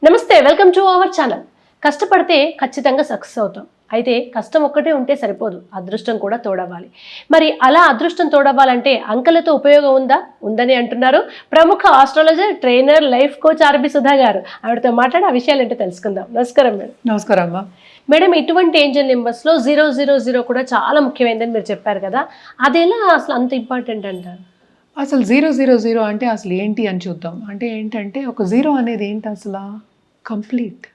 నమస్తే, welcome to our channel. కష్టపడితే ఖచ్చితంగా సక్సెస్ అవుతాం. అయితే కష్టం ఒక్కటే ఉంటే సరిపోదు, అదృష్టం కూడా తోడవ్వాలి. మరి అలా అదృష్టం తోడవ్వాలంటే అంకెలతో ఉపయోగం ఉందని అంటున్నారు ప్రముఖ astrologer, trainer, life coach R B Sudha గారు. ఆవిడతో మాట్లాడి ఆ విషయాలు ఏంటో తెలుసుకుందాం. నమస్కారం మేడం. నమస్కారం అమ్మా. మేడం, ఇటువంటి ఏంజల్ నెంబర్స్లో 000 కూడా చాలా ముఖ్యమైనదని మీరు చెప్పారు కదా, అదెలా అసలు అంత ఇంపార్టెంట్ అంటారు? అసలు 000 అంటే అసలు ఏంటి అని చూద్దాం. అంటే ఏంటంటే ఒక జీరో అనేది ఏంటి అసలు? కంప్లీట్,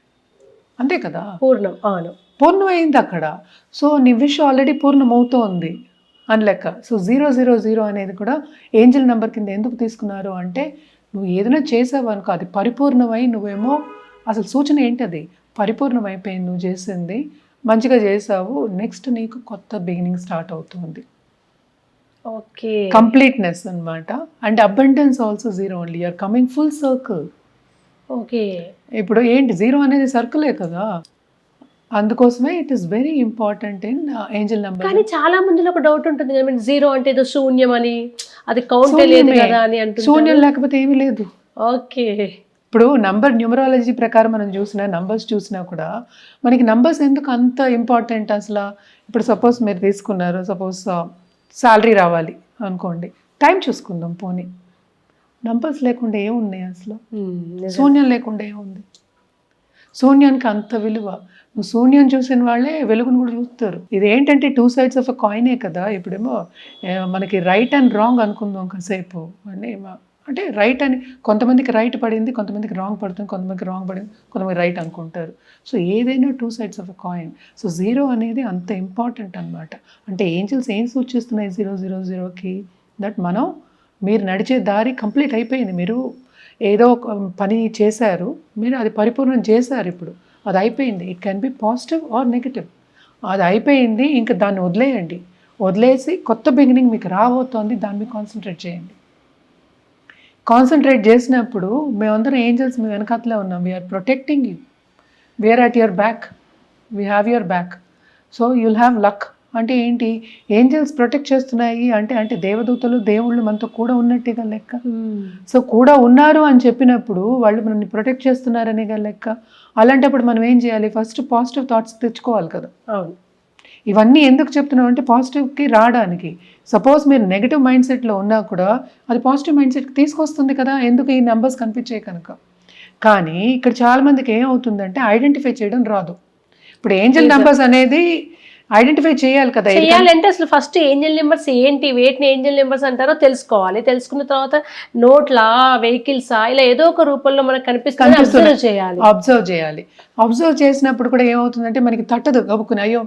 అంతే కదా, పూర్ణం. అవును, పూర్ణమైంది అక్కడ. సో నీ విష్ ఆల్రెడీ పూర్ణమవుతోంది అని లెక్క. సో 000 అనేది కూడా ఏంజల్ నెంబర్ కింద ఎందుకు తీసుకున్నారు అంటే, నువ్వు ఏదైనా చేసావు అనుకో, అది పరిపూర్ణమై నువ్వేమో అసలు సూచన ఏంటది, పరిపూర్ణమైపోయింది, నువ్వు చేసింది మంచిగా చేసావు, నెక్స్ట్ నీకు కొత్త బిగినింగ్ స్టార్ట్ అవుతుంది. ఓకే, కంప్లీట్నెస్ అన్నమాట. And abundance also zero only, you are coming full circle. Okay, ఇప్పుడు ఏంటి, జీరో అనేది సర్కిలే కదా, అందుకోసమే it is very important in angel number. కానీ చాలా మందిలో ఒక డౌట్ ఉంటుంది కదా, జీరో అంటే ఏదో శూన్యం అని, అది కౌంటే లేదు కదా అని అంటుంది. శూన్యం లేకపోతే ఏమీ లేదు. ఓకే, ఇప్పుడు నంబర్ న్యూమరాలజీ ప్రకారం మనం చూసినా, నంబర్స్ చూసినా కూడా మనకి నంబర్స్ ఎందుకు అంత ఇంపార్టెంట్ అసలు? ఇప్పుడు సపోజ్ మీరు తీసుకున్నారు, సపోజ్ శాలరీ రావాలి అనుకోండి, టైం చూసుకుందాం పోనీ. నంబర్స్ లేకుండా ఏమున్నాయి అసలు? శూన్యం లేకుండా ఏముంది? శూన్యానికి అంత విలువ. నువ్వు శూన్యం చూసిన వాళ్ళే వెలుగును కూడా చూస్తారు. ఇది ఏంటంటే టూ సైడ్స్ ఆఫ్ ఎ కాయినే కదా. ఇప్పుడేమో మనకి రైట్ అండ్ రాంగ్ అనుకుందాం కాసేపు అని. అంటే రైట్ అని కొంతమందికి రైట్ పడింది, కొంతమందికి రాంగ్ పడుతుంది, కొంతమందికి రాంగ్ పడింది, కొంతమంది రైట్ అనుకుంటారు. సో ఏదైనా two sides of a coin. So zero అనేది అంత ఇంపార్టెంట్ అనమాట. అంటే ఏంజల్స్ ఏం సూచిస్తున్నాయి 000కి? దట్ మీరు నడిచే దారి కంప్లీట్ అయిపోయింది. మీరు ఏదో ఒక పని చేశారు, మీరు అది పరిపూర్ణం చేశారు, ఇప్పుడు అది అయిపోయింది. It can be positive or negative. అది అయిపోయింది, ఇంకా దాన్ని వదిలేయండి. వదిలేసి కొత్త బిగినింగ్ మీకు రాబోతోంది, దాని మీద కాన్సన్ట్రేట్ చేయండి. కాన్సన్ట్రేట్ చేసినప్పుడు మేమందరం ఏంజల్స్ మీ వెనకాతలే ఉన్నాం. We are protecting you, we are at your back, we have your back. So you'll have luck. అంటే ఏంటి, ఏంజల్స్ ప్రొటెక్ట్ చేస్తున్నాయి అంటే అంటే దేవదూతలు, దేవుళ్ళు మనతో కూడా ఉన్నట్టుగా లెక్క. సో కూడా ఉన్నారు అని చెప్పినప్పుడు వాళ్ళు మనల్ని ప్రొటెక్ట్ చేస్తున్నారనేగా లెక్క. అలాంటప్పుడు మనం ఏం చేయాలి? ఫస్ట్ పాజిటివ్ థాట్స్ తెచ్చుకోవాలి కదా. అవును, ఇవన్నీ ఎందుకు చెప్తున్నాం అంటే పాజిటివ్కి రావడానికి. సపోజ్ మీరు నెగిటివ్ మైండ్ సెట్లో ఉన్నా కూడా అది పాజిటివ్ మైండ్ సెట్కి తీసుకొస్తుంది కదా, ఎందుకు ఈ నెంబర్స్ కనిపించాయి కనుక. కానీ ఇక్కడ చాలామందికి ఏమవుతుందంటే ఐడెంటిఫై చేయడం రాదు. ఇప్పుడు ఏంజల్ నెంబర్స్ అనేది ఐడెంటిఫై చేయాలి కదా. చేయాలంటే అసలు ఫస్ట్ ఏంజల్ నెంబర్స్ ఏంటి, వేటిని ఏంజల్ నెంబర్స్ అంటారో తెలుసుకోవాలి. తెలుసుకున్న తర్వాత నోట్లా, వెహికల్సా, ఇలా ఏదో ఒక రూపంలో మనకు కనిపిస్తుంది, అబ్జర్వ్ చేయాలి. అబ్జర్వ్ చేసినప్పుడు కూడా ఏమవుతుందంటే మనకి తట్టదు గబుకుని. అయ్యో,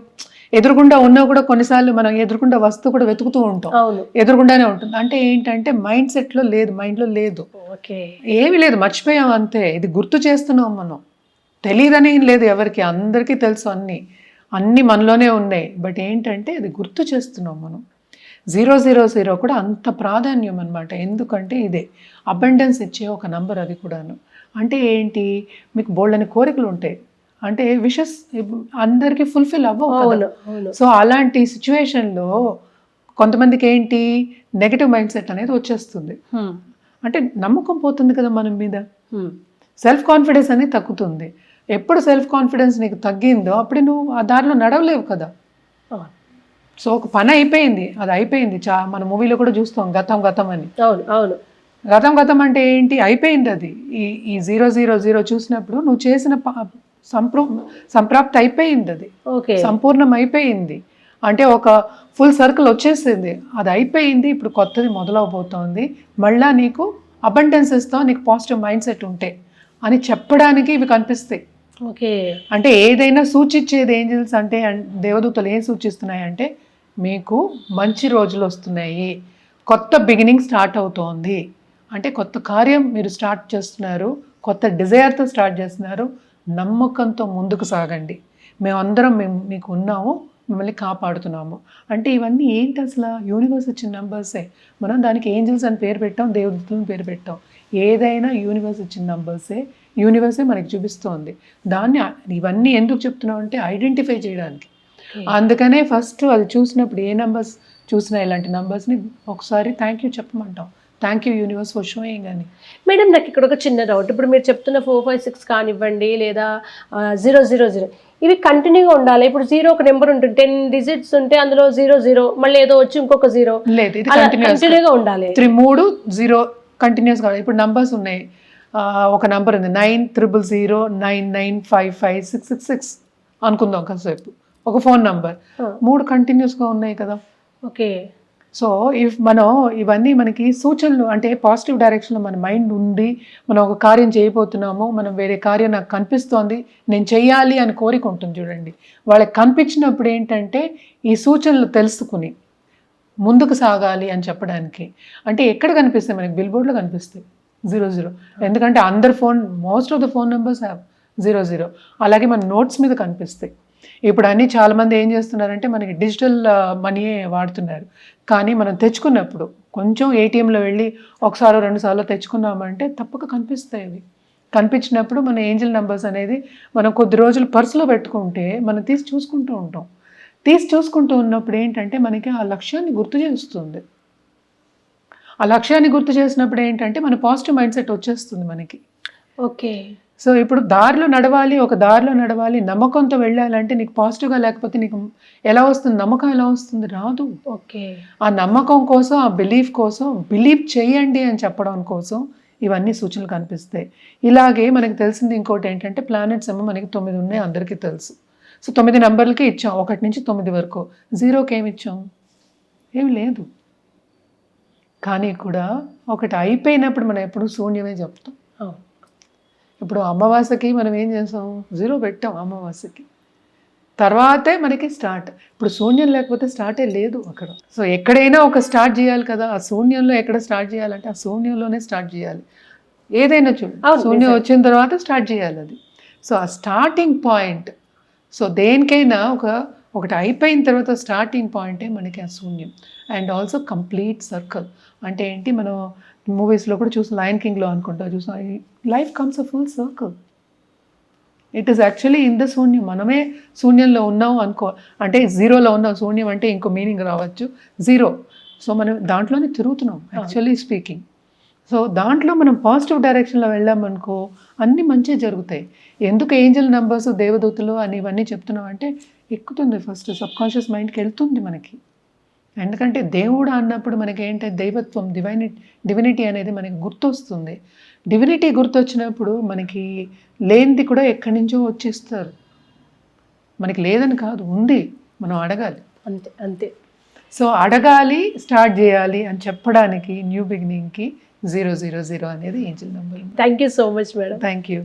ఎదురుగుండా ఉన్నా కూడా కొన్నిసార్లు మనం ఎదురుగుండా వస్తువు కూడా వెతుకుతూ ఉంటాం. ఎదురుగుండానే ఉంటుంది. అంటే ఏంటంటే మైండ్ సెట్లో లేదు, మైండ్లో లేదు, ఏమీ లేదు, మర్చిపోయాం అంతే. ఇది గుర్తు చేస్తున్నాం మనం. తెలియదని లేదు ఎవరికి, అందరికీ తెలుసు, అన్నీ మనలోనే ఉన్నాయి. బట్ ఏంటంటే అది గుర్తు చేస్తున్నాం మనం. 000 కూడా అంత ప్రాధాన్యం అనమాట. ఎందుకంటే ఇదే అబండెన్స్ ఇచ్చే ఒక నంబర్. అది కూడాను అంటే ఏంటి, మీకు బోల్డని కోరికలు ఉంటాయి, అంటే విషెస్ అందరికీ ఫుల్ఫిల్ అవ్వవు. సో అలాంటి సిచ్యువేషన్లో కొంతమందికి ఏంటి, నెగిటివ్ మైండ్ సెట్ అనేది వచ్చేస్తుంది. అంటే నమ్మకం పోతుంది కదా మనం మీద, సెల్ఫ్ కాన్ఫిడెన్స్ అనేది తగ్గుతుంది. ఎప్పుడు సెల్ఫ్ కాన్ఫిడెన్స్ నీకు తగ్గిందో అప్పుడు నువ్వు ఆ దారిలో నడవలేవు కదా. సో ఒక పని అయిపోయింది, అది అయిపోయింది. మన మూవీలో కూడా చూస్తాం గతం అని. అవును, గతం అంటే ఏంటి, అయిపోయింది అది. ఈ 000 చూసినప్పుడు నువ్వు చేసిన సంప్రాప్తి అయిపోయింది, అది సంపూర్ణం అయిపోయింది. అంటే ఒక ఫుల్ సర్కిల్ వచ్చేసింది, అది అయిపోయింది. ఇప్పుడు కొత్తది మొదలవబోతోంది. మళ్ళా నీకు అబండెన్స్ ఇస్తావు, నీకు పాజిటివ్ మైండ్ సెట్ ఉంటే అని చెప్పడానికి ఇవి కనిపిస్తాయి. ఓకే, అంటే ఏదైనా సూచించేది ఏంజల్స్ అంటే, దేవదూతలు ఏం సూచిస్తున్నాయి అంటే, మీకు మంచి రోజులు వస్తున్నాయి, కొత్త బిగినింగ్ స్టార్ట్ అవుతోంది. అంటే కొత్త కార్యం మీరు స్టార్ట్ చేస్తున్నారు, కొత్త డిజైర్తో స్టార్ట్ చేస్తున్నారు. నమ్మకంతో ముందుకు సాగండి, మేమందరం మీకు ఉన్నాము, మిమ్మల్ని కాపాడుతున్నాము. అంటే ఇవన్నీ ఏంటి అసలు? యూనివర్స్ ఇచ్చిన నెంబర్సే. మనం దానికి ఏంజల్స్ అని పేరు పెట్టాం, దేవదూతలను పేరు పెట్టాం. ఏదైనా యూనివర్స్ ఇచ్చిన నెంబర్సే, యూనివర్సే మనకి చూపిస్తోంది. దాన్ని ఇవన్నీ ఎందుకు చెప్తున్నాం అంటే ఐడెంటిఫై చేయడానికి. అందుకనే ఫస్ట్ అది చూసినప్పుడు ఏ నెంబర్స్ చూసినా ఇలాంటి నెంబర్స్ని ఒకసారి థ్యాంక్ యూ చెప్పమంటాం. Thank you universe for showing అని. మేడం నాకు ఇక్కడ ఒక చిన్న డౌట్. ఇప్పుడు మీరు చెప్తున్న 4, 5, 6 కానివ్వండి లేదా 0, 0, 0 ఇవి కంటిన్యూగా ఉండాలి. ఇప్పుడు 0 ఒక నెంబర్ ఉంటుంది, 10 డిజిట్స్ ఉంటే అందులో 0, 0 మళ్ళీ ఏదో వచ్చి ఇంకొక 0 లేదు, ఇది కంటిన్యూగా ఉండాలి. 3, 0 కంటిన్యూస్ కావాలి. ఇప్పుడు నంబర్స్ ఉన్నాయి, ఒక నంబర్ ఉంది 900 9955666 అనుకుందాం కాసేపు, ఒక ఫోన్ నంబర్, 3 కంటిన్యూస్గా ఉన్నాయి కదా. ఓకే. సో ఇఫ్ మనం ఇవన్నీ మనకి సూచనలు, అంటే పాజిటివ్ డైరెక్షన్లో మన మైండ్ ఉండి మనం ఒక కార్యం చేయబోతున్నాము, మనం వేరే కార్యం నాకు కనిపిస్తోంది నేను చెయ్యాలి అని కోరిక ఉంటుంది చూడండి, వాళ్ళకి కనిపించినప్పుడు ఏంటంటే ఈ సూచనలు తెలుసుకుని ముందుకు సాగాలి అని చెప్పడానికి. అంటే ఎక్కడ కనిపిస్తాయి మనకి? బిల్ బోర్డ్లో కనిపిస్తాయి 00, ఎందుకంటే అందరు most of the phone numbers have 00. అలాగే మన నోట్స్ మీద కనిపిస్తాయి. ఇప్పుడు అన్నీ చాలామంది ఏం చేస్తున్నారంటే మనకి డిజిటల్ మనీయే వాడుతున్నారు, కానీ మనం తెచ్చుకున్నప్పుడు కొంచెం ఏటీఎంలో వెళ్ళి ఒకసారో 2 సార్లు తెచ్చుకున్నామంటే తప్పక కనిపిస్తాయి. అవి కనిపించినప్పుడు మన ఏంజల్ నెంబర్స్ అనేది మనం కొద్ది రోజులు పర్సులో పెట్టుకుంటే మనం తీసి చూసుకుంటూ ఉంటాం. తీసి చూసుకుంటూ ఉన్నప్పుడు ఏంటంటే మనకి ఆ లక్ష్యాన్ని గుర్తు చేస్తుంది. ఆ లక్ష్యాన్ని గుర్తు చేసినప్పుడు ఏంటంటే మన పాజిటివ్ మైండ్ సెట్ వచ్చేస్తుంది మనకి. ఓకే. సో ఇప్పుడు దారిలో నడవాలి, ఒక దారిలో నడవాలి, నమ్మకంతో వెళ్ళాలంటే నీకు పాజిటివ్గా లేకపోతే నీకు ఎలా వస్తుంది? నమ్మకం ఎలా వస్తుంది? రాదు. ఓకే. ఆ నమ్మకం కోసం, ఆ బిలీఫ్ కోసం, బిలీవ్ చేయండి అని చెప్పడం కోసం ఇవన్నీ సూచనలు కనిపిస్తాయి. ఇలాగే మనకి తెలిసింది ఇంకోటి ఏంటంటే ప్లానెట్స్ ఏమో మనకి 9 ఉన్నాయి, అందరికీ తెలుసు. సో 9 నెంబర్లకి ఇచ్చాం, 1 నుంచి 9 వరకు. 0కి ఏమి ఇచ్చాం? ఏమి లేదు. కానీ కూడా ఒకటి అయిపోయినప్పుడు మనం ఎప్పుడు శూన్యమే చెప్తాం. ఇప్పుడు అమావాస్యకి మనం ఏం చేస్తాం? 0 పెట్టాం అమావాస్యకి, తర్వాతే మనకి స్టార్ట్. ఇప్పుడు శూన్యం లేకపోతే స్టార్టే లేదు అక్కడ. సో ఎక్కడైనా ఒక స్టార్ట్ చేయాలి కదా. ఆ శూన్యంలో ఎక్కడ స్టార్ట్ చేయాలంటే ఆ శూన్యంలోనే స్టార్ట్ చేయాలి. ఏదైనా చూడు, శూన్యం వచ్చిన తర్వాత స్టార్ట్ చేయాలి అది. సో ఆ స్టార్టింగ్ పాయింట్. సో దేనికైనా ఒకటి అయిపోయిన తర్వాత స్టార్టింగ్ పాయింటే మనకి ఆ శూన్యం. And also complete circle. అంటే ఏంటి, మనం మూవీస్లో కూడా చూసాం, లయన్ కింగ్లో అనుకుంటా చూసాం, life comes a full circle. It is actually in the శూన్యం. మనమే శూన్యంలో ఉన్నాం అనుకో, అంటే 0లో ఉన్నాం. శూన్యం అంటే ఇంకో మీనింగ్ రావచ్చు, 0. సో మనం దాంట్లోనే తిరుగుతున్నాం యాక్చువల్లీ స్పీకింగ్. సో దాంట్లో మనం పాజిటివ్ డైరెక్షన్లో వెళ్ళామనుకో అన్నీ మంచిగా జరుగుతాయి. ఎందుకు ఏంజల్ నెంబర్స్, దేవదూతలు అని ఇవన్నీ చెప్తున్నాం అంటే ఎక్కుతుంది, ఫస్ట్ సబ్కాన్షియస్ మైండ్కి వెళ్తుంది మనకి. ఎందుకంటే దేవుడు అన్నప్పుడు మనకి ఏంటంటే దైవత్వం, డివినిటీ అనేది మనకి గుర్తొస్తుంది. డివినిటీ గుర్తొచ్చినప్పుడు మనకి లేనిది కూడా ఎక్కడి నుంచో వచ్చేస్తారు. మనకి లేదని కాదు, ఉంది, మనం అడగాలి. అంతే అంతే. సో అడగాలి, స్టార్ట్ చేయాలి అని చెప్పడానికి న్యూ బిగినింగ్కి 000 అనేది Angel number. Thank you so much madam. Thank you.